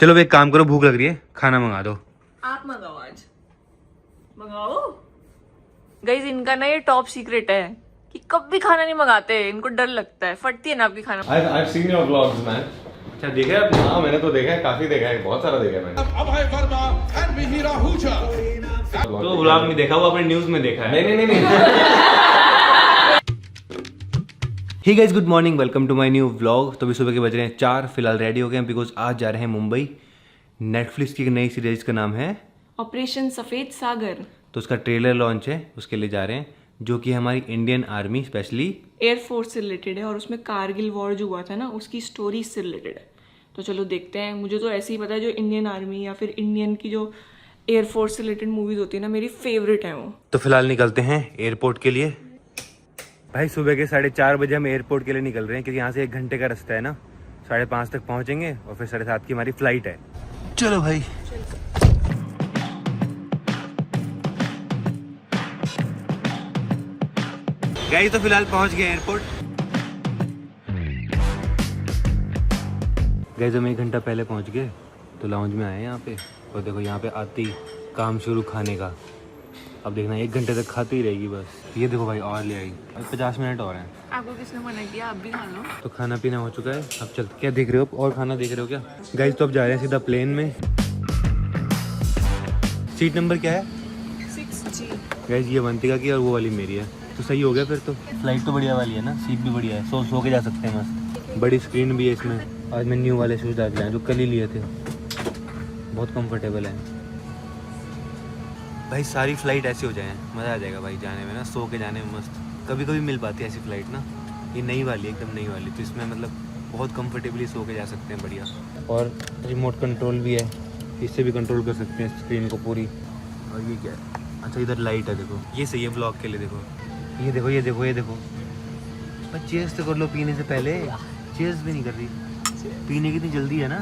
चलो एक काम करो, भूख लग रही है, खाना मंगा दो। आप मंगाओ, आज मंगाओ। गाइस इनका ना ये टॉप सीक्रेट है कि कभी खाना नहीं मंगाते, इनको डर लगता है, फटती है ना आपकी खाना। I've seen your vlogs, man. अच्छा देखा है आपने? हाँ मैंने तो देखा है, काफी देखा है, बहुत सारा देखा है मैंने। Abhay Verma and Mihira Ahuja. तो व्लॉग में देखा, वो आपने न्यूज में देखा है। नहीं। Hey guys, good morning, welcome to my new vlog. तो अभी सुबह के बज रहे हैं 4, फिलहाल रेडी हो गए हैं बिकॉज आज जा रहे हैं मुंबई। नेटफ्लिक्स की एक नई सीरीज का नाम है ऑपरेशन सफेद सागर। तो उसका ट्रेलर लॉन्च है, उसके लिए जा रहे हैं, जो कि हमारी इंडियन आर्मी स्पेशली एयरफोर्स से रिलेटेड है और उसमें कारगिल वॉर जो हुआ था ना उसकी स्टोरी से रिलेटेड है। तो चलो देखते हैं। मुझे तो ऐसे ही पता है, जो इंडियन आर्मी या फिर इंडियन की जो एयरफोर्स से रिलेटेड मूवीज होती है ना, मेरी फेवरेट है वो। तो फिलहाल निकलते हैं एयरपोर्ट के लिए। भाई सुबह के 4:30 बजे हम एयरपोर्ट के लिए निकल रहे हैं, क्योंकि यहाँ से 1 घंटे का रास्ता है ना। 5:30 तक पहुँचेंगे और फिर 7:30 की हमारी फ्लाइट है। चलो भाई। गाइस तो फिलहाल पहुँच गए एयरपोर्ट। गाइस हम 1 घंटा पहले पहुँच गए, तो लाउंज में आए यहाँ पे। और देखो यहाँ पे आते ही काम शुरू खाने का। अब देखना 1 घंटे तक खाती ही रहेगी बस। ये देखो भाई और ले आई, अब 50 मिनट और हैं। आपको किसने मना किया? आप भी खा लो। तो खाना पीना हो चुका है, अब चल। क्या देख रहे हो? और खाना देख रहे हो क्या? गाइस तो अब जा रहे हैं सीधा प्लेन में। सीट नंबर क्या है? 6G। गाइस ये वंतिका की और वो वाली मेरी है, तो सही हो गया फिर तो। फ्लाइट तो बढ़िया वाली है ना, सीट भी बढ़िया है, सो के जा सकते हैं मस्त। बड़ी स्क्रीन भी है इसमें। आज मैं न्यू वाले शूज़ डाल के आया जो कल ही लिए थे, बहुत कंफर्टेबल है भाई। सारी फ्लाइट ऐसी हो जाए, मज़ा आ जाएगा भाई जाने में ना, सो के जाने में मस्त। कभी कभी मिल पाती है ऐसी फ्लाइट ना। ये नई वाली है, एकदम नई वाली, तो इसमें मतलब बहुत कंफर्टेबली सो के जा सकते हैं, बढ़िया। और रिमोट कंट्रोल भी है, इससे भी कंट्रोल कर सकते हैं स्क्रीन को पूरी। और ये क्या है? अच्छा इधर लाइट है, देखो ये सही है ब्लॉग के लिए। देखो ये देखो ये देखो ये देखो। चेयर्स तो कर लो पीने से पहले, चेयर्स भी नहीं कर रही। पीने की इतनी जल्दी है ना।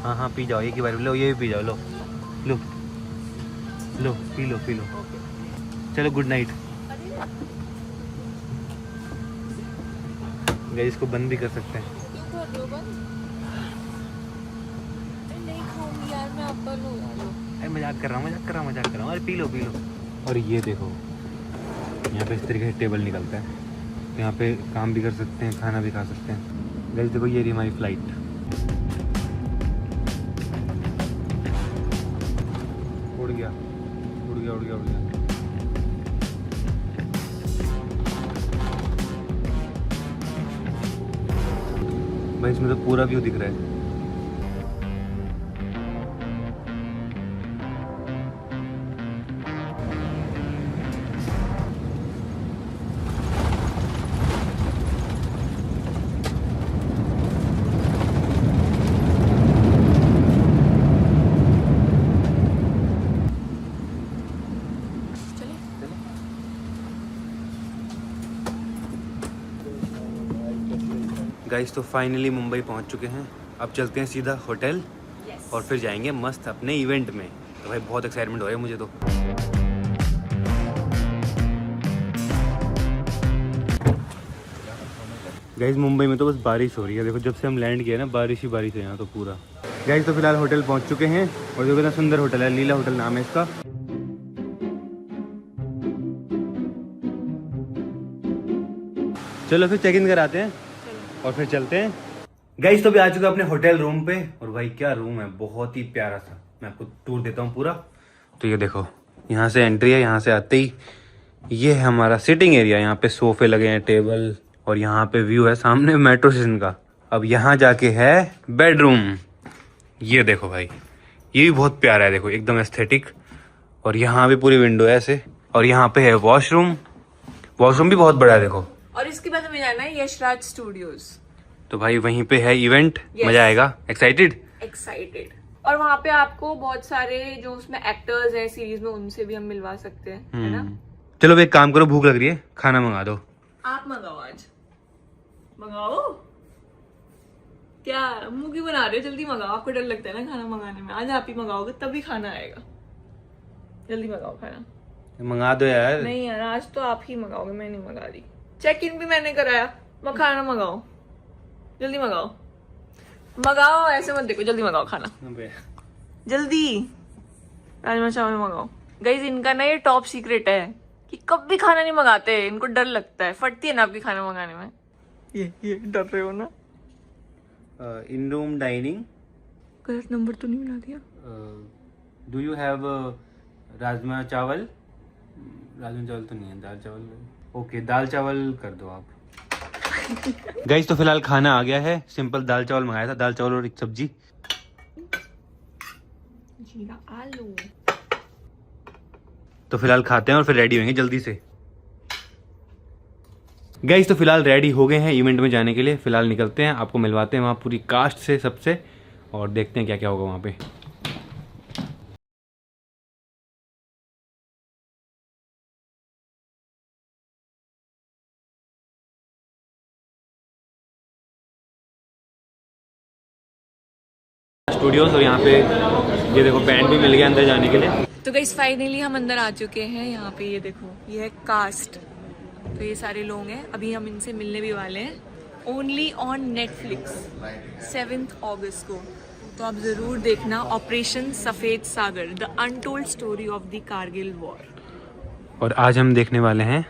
हाँ हाँ पी जाओ, एक ही बार लो, ये भी पी जाओ। लो लो लो, पी लो पी लो। चलो गुड नाइट। गाइस इसको बंद भी कर सकते हैं। अरे मजाक कर रहा हूँ। अरे पी लो। और ये देखो यहाँ पे इस तरीके से टेबल निकलता है, तो यहाँ पे काम भी कर सकते हैं, खाना भी खा सकते हैं। गाइस देखो ये रही हमारी फ्लाइट। उड़ गया। भाई इसमें तो पूरा व्यू दिख रहा है। गाइस तो फाइनली मुंबई पहुंच चुके हैं। अब चलते हैं सीधा होटल और फिर जाएंगे मस्त अपने इवेंट में। तो भाई बहुत एक्साइटमेंट हो रहा है मुझे तो। गाइस मुंबई में तो बस बारिश हो रही है, देखो जब से हम लैंड किए ना बारिश ही बारिश है यहाँ तो पूरा। गाइस तो फिलहाल होटल पहुँच चुके हैं, और जो कितना सुंदर होटल है, लीला होटल नाम है इसका। चलो फिर चेक इन कराते हैं और फिर चलते हैं। गाइस तो भी आ चुका अपने होटल रूम पे, और भाई क्या रूम है, बहुत ही प्यारा सा। मैं आपको टूर देता हूँ पूरा। तो ये देखो यहाँ से एंट्री है, यहाँ से आते ही ये है हमारा सिटिंग एरिया। यहाँ पे सोफे लगे हैं, टेबल, और यहाँ पे व्यू है सामने मेट्रो स्टेशन का। अब यहाँ जाके है बेडरूम। ये देखो भाई, ये भी बहुत प्यारा है, देखो एकदम एस्थेटिक। और यहाँ भी पूरी विंडो है ऐसे। और यहाँ पे है वॉशरूम भी बहुत बड़ा है देखो। और इसके बाद हमें जाना है यशराज स्टूडियोज। तो भाई वहीं पे है इवेंट। मजा आएगा। एक्साइटेड। और वहाँ पे आपको बहुत सारे जो उसमें एक्टर्स हैं सीरीज में, उनसे भी हम मिलवा सकते हैं, है ना। चलो एक काम करो, भूख लग रही है, खाना मंगा दो। आप मंगाओ, आज मंगाओ। क्या मुंह क्यों बना रहे हो? जल्दी मंगाओ। आपको डर लगता है ना खाना मंगाने में, आज आप ही मंगाओगे तभी खाना आएगा। जल्दी मंगाओ खाना। मंगा दो यार। नहीं यार, आज तो आप ही मंगाओगे, मैं नहीं मंगा रही। चेक इन भी मैंने कराया, खाना मंगाओ, जल्दी मंगाओ। मंगाओ, ऐसे मत देखो, जल्दी मंगाओ खाना, जल्दी राजमा चावल मंगाओ। गाइस इनका ना ये टॉप सीक्रेट है कि कभी भी खाना नहीं मंगाते, इनको डर लगता है, फटती है ना आपकी खाना मंगाने में। ये डर रहे हो ना? इन रूम डाइनिंग, गलत नंबर तो नहीं बना दिया? डू यू हैव राजमा चावल? राजमा चावल तो नहीं है, दाल चावल। ओके, दाल चावल कर दो आप। गाइस तो फिलहाल खाना आ गया है, सिंपल दाल चावल मंगाया था, दाल चावल और एक सब्जी। जीरा आलू। तो फिलहाल खाते हैं और फिर रेडी होंगे जल्दी से। गाइस तो फिलहाल रेडी हो गए हैं इवेंट में जाने के लिए, फिलहाल निकलते हैं, आपको मिलवाते हैं वहाँ पूरी कास्ट से सबसे, और देखते हैं क्या क्या होगा वहाँ पे। स्टूडियोज, और यहाँ पे ये देखो बैंड भी मिल गया अंदर जाने के लिए। तो गाइस फाइनली हम अंदर आ चुके हैं। यहाँ पे ये देखो, ये है कास्ट, तो ये सारे लोग हैं, अभी हम इनसे मिलने भी वाले हैं। ओनली ऑन नेटफ्लिक्स 7 अगस्त को, तो आप ज़रूर देखना operation Safed Sagar, the untold story of the Kargil war. और आज हम देखने वाले हैं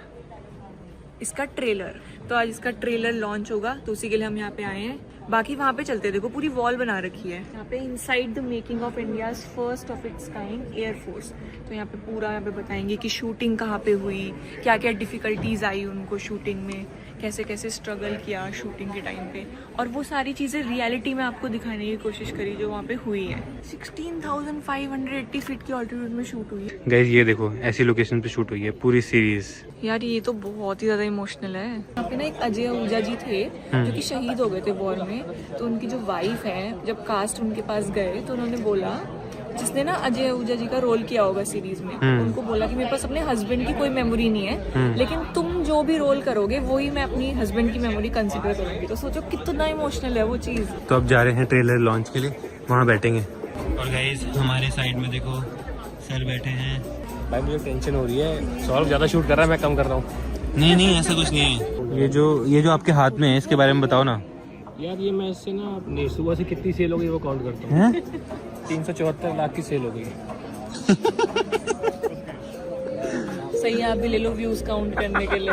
इसका ट्रेलर, तो आज इसका ट्रेलर लॉन्च होगा, तो उसी के लिए हम यहाँ पे आए हैं। बाकी वहाँ पे चलते, देखो पूरी वॉल बना रखी है यहाँ पे, inside the making of India's first of its kind air force. तो यहाँ पे पूरा यहाँ पे बताएंगे कि शूटिंग कहाँ पे हुई, क्या क्या डिफ़िकल्टीज आई उनको शूटिंग में, कैसे कैसे स्ट्रगल किया शूटिंग के टाइम पे, और वो सारी चीज़ें रियलिटी में आपको दिखाने की कोशिश करी जो वहाँ पे हुई है। 16,580 फीट की ऑल्टीट्यूड में शूट हुई है। गाइस, ये देखो ऐसी लोकेशन पे शूट हुई है पूरी सीरीज। यार ये तो बहुत ही ज़्यादा इमोशनल है। यहाँ पे ना एक अजय आहूजा जी थे जो कि शहीद हो गए थे वॉर में, तो उनकी जो वाइफ है, जब कास्ट उनके पास गए तो उन्होंने बोला, जिसने ना अजय आहूजा जी का रोल किया होगा सीरीज में, उनको बोला कि मेरे पास अपने हस्बैंड की कोई मेमोरी नहीं है, लेकिन तुम जो भी रोल करोगे वही मैं अपनी हस्बैंड की मेमोरी कंसिडर करूंगी। तो सोचो कितना इमोशनल है वो चीज़। तो अब जा रहे हैं ट्रेलर लॉन्च के लिए, वहाँ बैठेंगे। और गाइस हमारे साइड में देखो सर बैठे हैं। भाई मुझे टेंशन हो रही है, सौरभ ज़्यादा शूट कर रहा है, मैं कम कर रहा हूँ। नहीं ऐसा कुछ नहीं है। ये जो आपके हाथ में है, इसके बारे में बताओ ना। यार ये मैं इससे ना अपनी सुबह से कितनी सेल हो गई वो काउंट करता हूँ। 374 लाख की सेल हो गई। सही, आप भी ले लो व्यूज काउंट करने के लिए।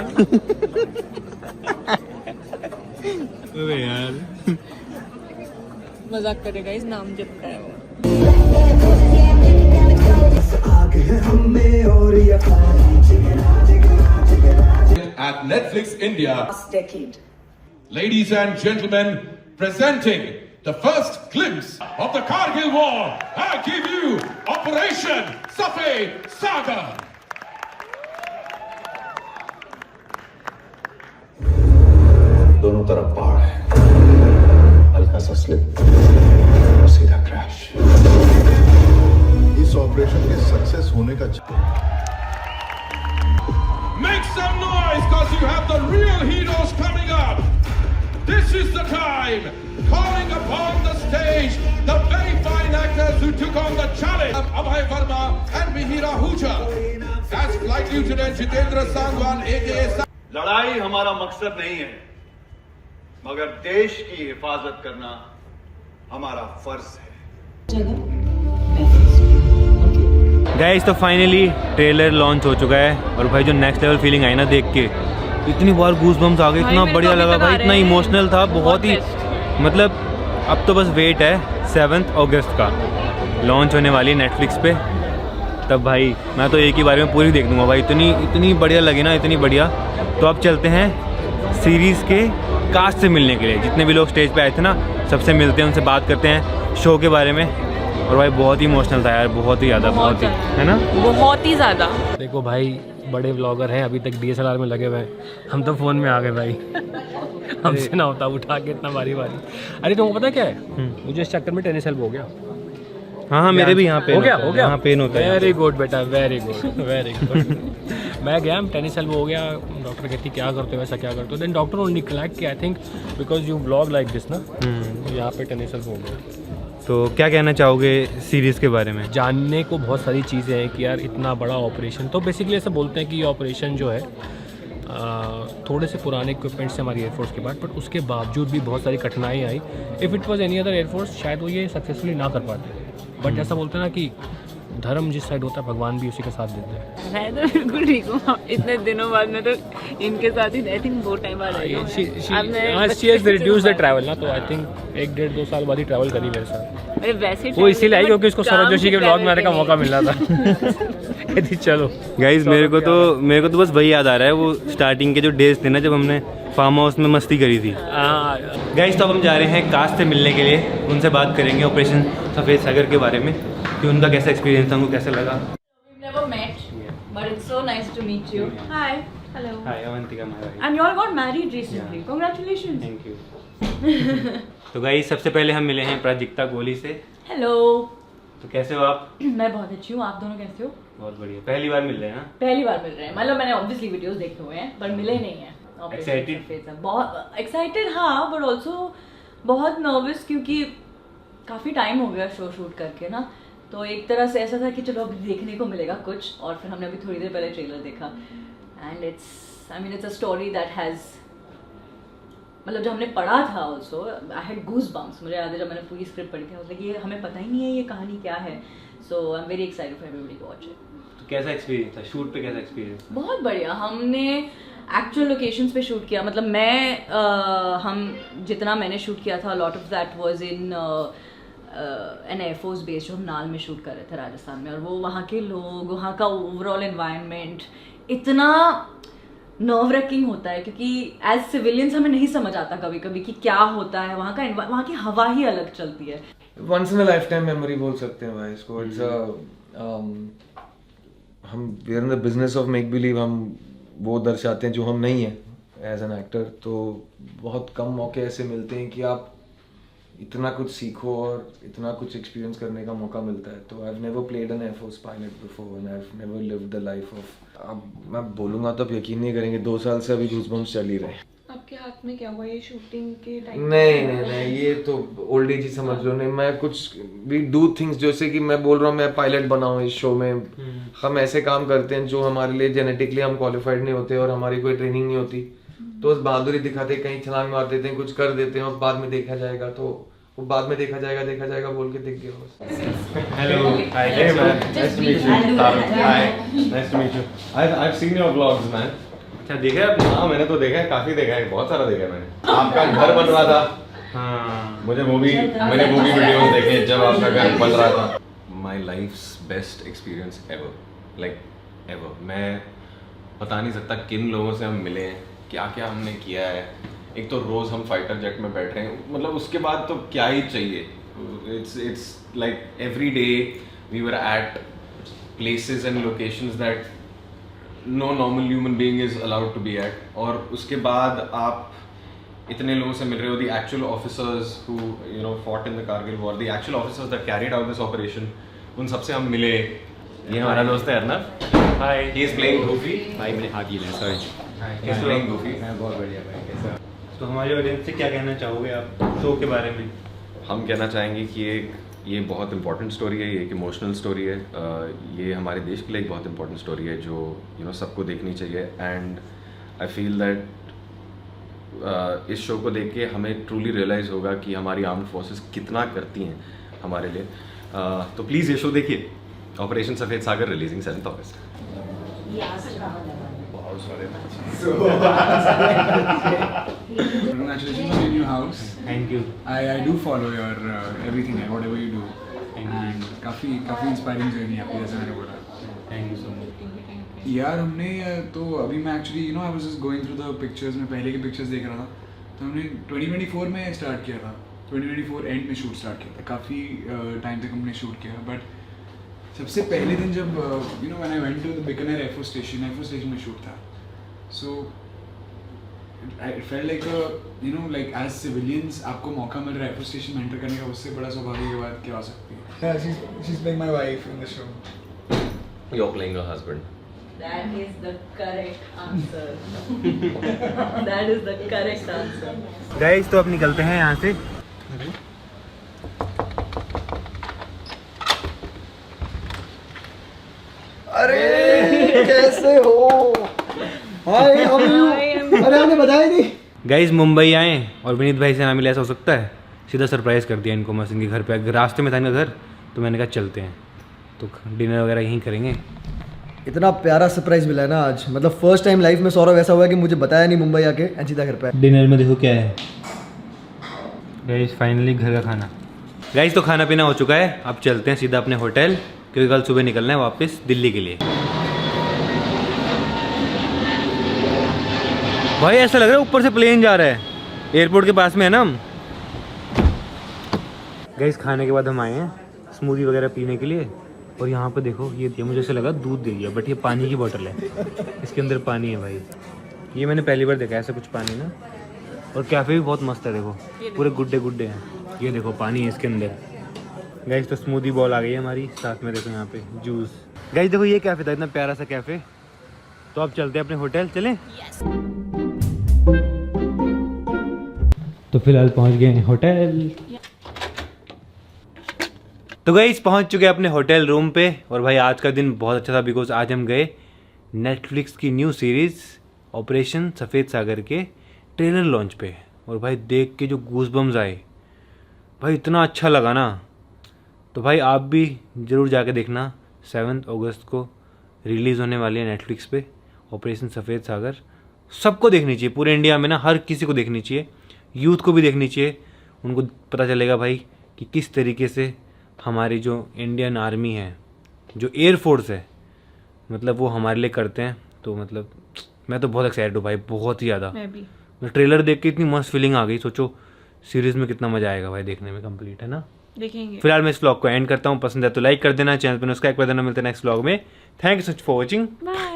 अबे यार मजाक करेगा, इस नाम जब का है वो। At Netflix India, last decade. ladies and gentlemen, presenting the first glimpse of the Kargil War, I give you Operation Safed Saga. दोनों तरफ पहाड़ है, हल्का सा स्लिप और सीधा क्रैश। इस ऑपरेशन के सक्सेस होने का Make some noise because you have the real heroes coming up. This is the time, calling upon the stage the very fine actors who took on the challenge of Abhay Verma and Mihir Ahuja. As Flight Lieutenant Jitendra Sangwan aka लड़ाई हमारा मकसद नहीं है, मगर देश की हिफाजत करना हमारा फर्ज है। गाइस तो फाइनली ट्रेलर लॉन्च हो चुका है, और भाई जो नेक्स्ट लेवल फीलिंग आई ना देख के, इतनी बार गूज बम्स आ गए, इतना बढ़िया लगा भाई, इतना इमोशनल था, बहुत ही मतलब। अब तो बस वेट है 7 अगस्त का लॉन्च होने वाली नेटफ्लिक्स पे, तब भाई मैं तो एक ही बारे में पूरी देख दूंगा भाई, इतनी बढ़िया लगी ना, इतनी बढ़िया। तो अब चलते हैं सीरीज़ के कास्ट से मिलने के लिए, जितने भी लोग स्टेज पे आए थे ना, सबसे मिलते हैं, उनसे बात करते हैं शो के बारे में। और भाई बहुत ही इमोशनल था यार, बहुत ही ज़्यादा, बहुत ही, है ना, बहुत ही ज़्यादा। देखो भाई बड़े व्लॉगर हैं, अभी तक DSLR में लगे हुए हैं, हम तो फ़ोन में आ गए भाई। हमसे ना होता उठा के इतना बारी। अरे तुमको पता क्या है, मुझे इस चक्कर में टेनिस एल्बो हो गया। हाँ मेरे भी यहाँ पे हो गया यहाँ पेन होता है। वेरी गुड बेटा, वेरी गुड। मैं गया, टेनिस एल्बो हो गया, डॉक्टर कहती क्या करते हो, वैसा क्या करते हो, देन डॉक्टर ओनली क्लैक कि I think because you blog like this ना, यहाँ पे टेनिस एल्बो हो गया। तो क्या कहना चाहोगे सीरीज़ के बारे में? जानने को बहुत सारी चीज़ें हैं कि यार इतना बड़ा ऑपरेशन, तो बेसिकली ऐसा बोलते हैं कि ये ऑपरेशन जो है थोड़े से पुराने इक्विपमेंट से हमारी एयरफोर्स के बाद, बट उसके बावजूद भी बहुत सारी कठिनाई आई। If it was any other air force शायद वो ये सक्सेसफुली ना कर पाते, बट जैसा बोलते हैं ना कि धर्म जिस साइड होता है भगवान भी उसी का साथ देते हैं। मैं तो बिल्कुल ठीक हूँ, इतने दिनों बाद मैं तो इनके साथ ही आई थिंक बहुत टाइम बाद आई हूँ। She has reduced the travel ना, तो आई थिंक 1-1.5-2 साल बाद ही ट्रैवल करी मेरे साथ। अरे वैसे वो इसीलिए आई क्योंकि उसको सौरभ जोशी के ब्लॉग में आने का मौका मिल रहा था। कहती चलो गाइज मेरे को तो बस वही याद आ रहा है, वो स्टार्टिंग के जो डेज थे ना जब हमने फार्म हाउस में मस्ती करी थी। गाइज तो अब हम जा रहे हैं कास्ट से मिलने के लिए, उनसे बात करेंगे ऑपरेशन सफ़ेद सागर के बारे में कि उनका कैसा एक्सपीरियंस था, उनको कैसा लगा। We've never met, but it's so nice to meet you. Hi. Hello. Hi Avantika Maharaj. And you all got married recently. Congratulations. Thank you. तो गाइज सबसे पहले हम मिले हैं प्राजक्ता कोहली से। Hello. तो कैसे हो आप? मैं बहुत अच्छी हूँ, आप दोनों कैसे हो? बहुत बढ़िया, पहली बार मिल रहे हैं ना? पहली बार मिल रहे हैं, मतलब मैंने ऑब्वियसली वीडियोस देखे हुए हैं पर मिले नहीं हैं। Excited? बहुत एक्साइटेड हाँ, बट ऑल्सो बहुत नर्वस क्योंकि काफ़ी टाइम हो गया शो शूट करके ना, तो एक तरह से ऐसा था कि चलो अभी देखने को मिलेगा कुछ, और फिर हमने अभी थोड़ी देर पहले ट्रेलर देखा and it's a story that has, मतलब जब हमने पढ़ा था also I had goose bumps. मुझे याद है जब मैंने पूरी स्क्रिप्ट पढ़ी थी, मतलब ये हमें पता ही नहीं है ये कहानी क्या है, so I am very excited for everybody to watch it. तो कैसा एक्सपीरियंस था शूट पे, कैसा एक्सपीरियंस? बहुत बढ़िया, हमने एक्चुअल लोकेशंस पे शूट किया, मतलब हम जितना मैंने शूट किया था lot of that was in an air force base जो हम नाल में शूट कर रहे थे राजस्थान में, और वो वहाँ के लोग, वहाँ का ओवरऑल एनवायरनमेंट इतना नर्व रैकिंग होता है क्योंकि एज सिविलियंस हमें नहीं समझ आता कभी कभी कि क्या होता है, वहाँ की हवा ही अलग चलती है। Once in a lifetime memory बोल सकते हैं भाई इसको। इट्स हम we are in the business of make believe, हम वो दर्शाते हैं जो हम नहीं हैं एज एन एक्टर, तो बहुत कम मौके ऐसे मिलते हैं कि आप इतना कुछ सीखो और इतना कुछ एक्सपीरियंस करने का मौका मिलता है। तो I have never played an air force pilot before and I have never lived the life of, अब मैं बोलूँगा तो आप यकीन नहीं करेंगे 2 साल से अभी गूज़बम्प्स चल ही रहे हैं। आपके हाथ में क्या हुआ ये शूटिंग के टाइम? नहीं ये तो ओल्ड एज ही समझ लो। नहीं, मैं कुछ वी डू थिंग्स, जैसे कि मैं बोल रहा हूँ मैं पायलट बना हूँ इस शो में, हम ऐसे काम करते हैं जो हमारे लिए जेनेटिकली हम क्वालिफाइड नहीं होते और हमारी कोई ट्रेनिंग नहीं होती, तो उस बहादुरी दिखाते, कहीं छलांग मार देते हैं, कुछ कर देते हैं और बाद में देखा जाएगा, तो वो बाद में देखा जाएगा बोल के दिख गया बस। Hello. Hi. Hey man. Nice to meet you. Hi. Nice to meet you. I've seen your vlogs, man. अच्छा देखा है आपने? हाँ मैंने तो देखा है, काफी देखा है, बहुत सारा देखा है मैंने। आपका घर बन रहा था। हाँ मैंने मूवी वीडियोस देखे जब आपका घर बन रहा था। My life's best experience ever, like ever. मैं बता नहीं सकता किन लोगों से हम मिले हैं, क्या क्या हमने किया है। एक तो रोज हम फाइटर जेट में बैठ रहे हैं, मतलब उसके बाद तो क्या ही चाहिए। It's like every day we were at places and locations that no normal human being is allowed to be at. और उसके बाद आप इतने लोगों से मिल रहे हो, the actual officers who fought in the Kargil war, the actual officers that carried out this operation, उन सबसे हम मिले। ये हमारा दोस्त है Arnab. Hi. He is playing Goofy. भाई मैंने हाथ ही लिया, sorry. He is playing Goofy. मैं बहुत बढ़िया भाई, कैसा? तो हमारे ऑडियंस से क्या कहना चाहोगे आप शो के बारे में? हम कहना चाहेंगे कि ये बहुत इंपॉर्टेंट स्टोरी है, ये एक इमोशनल स्टोरी है, ये हमारे देश के लिए एक बहुत इंपॉर्टेंट स्टोरी है जो सबको देखनी चाहिए। एंड आई फील दैट इस शो को देख के हमें ट्रूली रियलाइज़ होगा कि हमारी आर्म्ड फोर्सेस कितना करती हैं हमारे लिए। तो प्लीज़ ये शो देखिए, operation Safed Sagar, releasing 7 August. Congratulations on your new house. Thank you. I do follow your everything, whatever you do. And काफ़ी इंस्पायरिंग जर्नी आपकी, जैसे मैंने बोला। Thank you so much. यार हमने तो अभी मैं actually I was just going through the pictures, में पहले के पिक्चर्स देख रहा था, तो हमने 2024 में स्टार्ट किया था, 2024 एंड में शूट स्टार्ट किया था। काफ़ी टाइम तक हमने शूट किया, बट सबसे पहले दिन जब when I went to the Bikaner air force station में शूट था, so it felt like like as civilians आपको मौका मिल रहा है एयरफोर्स स्टेशन में एंटर करने का, उससे बड़ा सौभाग्य की बात क्या हो सकती है। Yeah, she's playing my wife in the show. You're playing her husband. That is the correct answer. That is the correct answer. Guys तो अब निकलते हैं यहाँ से। अरे कैसे हो? हाय, हाउ आर यू? अरे हमने बताया नहीं। गाइज मुंबई आए और विनीत भाई से ना मिले, ऐसा हो सकता है? सीधा सरप्राइज़ कर दिया इनको मस्त इनके घर पे। रास्ते में था इनका घर, तो मैंने कहा चलते हैं, तो डिनर वगैरह यहीं करेंगे। इतना प्यारा सरप्राइज मिला है ना आज, मतलब फर्स्ट टाइम लाइफ में सौरभ ऐसा हुआ कि मुझे बताया नहीं मुंबई आके एंड सीधा घर पे। डिनर में देखो क्या है गाइज, फाइनली घर का खाना। गाइज तो खाना पीना हो चुका है, अब चलते हैं सीधा अपने होटल, क्योंकि कल सुबह निकलना है वापस दिल्ली के लिए। भाई ऐसा लग रहा है ऊपर से प्लेन जा रहा है, एयरपोर्ट के पास में है ना हम। गाइस खाने के बाद हम आए हैं स्मूदी वगैरह पीने के लिए, और यहाँ पे देखो ये दिया, मुझे ऐसा लगा दूध दे दिया, बट ये पानी की बोतल है, इसके अंदर पानी है भाई। ये मैंने पहली बार देखा ऐसा कुछ पानी ना। और कैफ़े भी बहुत मस्त है, देखो पूरे गुड्डे गुड्डे हैं। ये देखो पानी है इसके अंदर। गाइस तो स्मूदी बॉल आ गई है हमारी, साथ में देखो यहाँ पे जूस। गाइस देखो ये कैफ़े था, इतना प्यारा सा कैफ़े। तो अब चलते हैं अपने होटल, चलें? तो फिलहाल पहुंच गए हैं होटल। तो गाइस पहुंच चुके हैं अपने होटल रूम पे। और भाई आज का दिन बहुत अच्छा था, बिकॉज आज हम गए नेटफ्लिक्स की न्यू सीरीज़ ऑपरेशन सफ़ेद सागर के ट्रेलर लॉन्च पे। और भाई देख के जो गूज़बम्स आए भाई, इतना अच्छा लगा ना। तो भाई आप भी ज़रूर जाके देखना, 7 अगस्त को रिलीज़ होने वाली है नेटफ्लिक्स पे ऑपरेशन सफ़ेद सागर। सबको देखनी चाहिए, पूरे इंडिया में ना हर किसी को देखनी चाहिए, यूथ को भी देखनी चाहिए। उनको पता चलेगा भाई कि किस तरीके से हमारी जो इंडियन आर्मी है, जो एयर फोर्स है, मतलब वो हमारे लिए करते हैं। तो मतलब मैं तो बहुत एक्साइटेड हूँ भाई, बहुत ही ज़्यादा। मैं भी। ट्रेलर देख के इतनी मस्त फीलिंग आ गई, सोचो सीरीज़ में कितना मज़ा आएगा भाई देखने में, कंप्लीट है ना। देखेंगे। फिलहाल मैं इस व्लॉग को एंड करता हूँ, पसंद है तो लाइक कर देना, चैनल पर सब्सक्राइब कर देना। मिलते हैं नेक्स्ट व्लॉग में। Thank you so much for watching. Bye.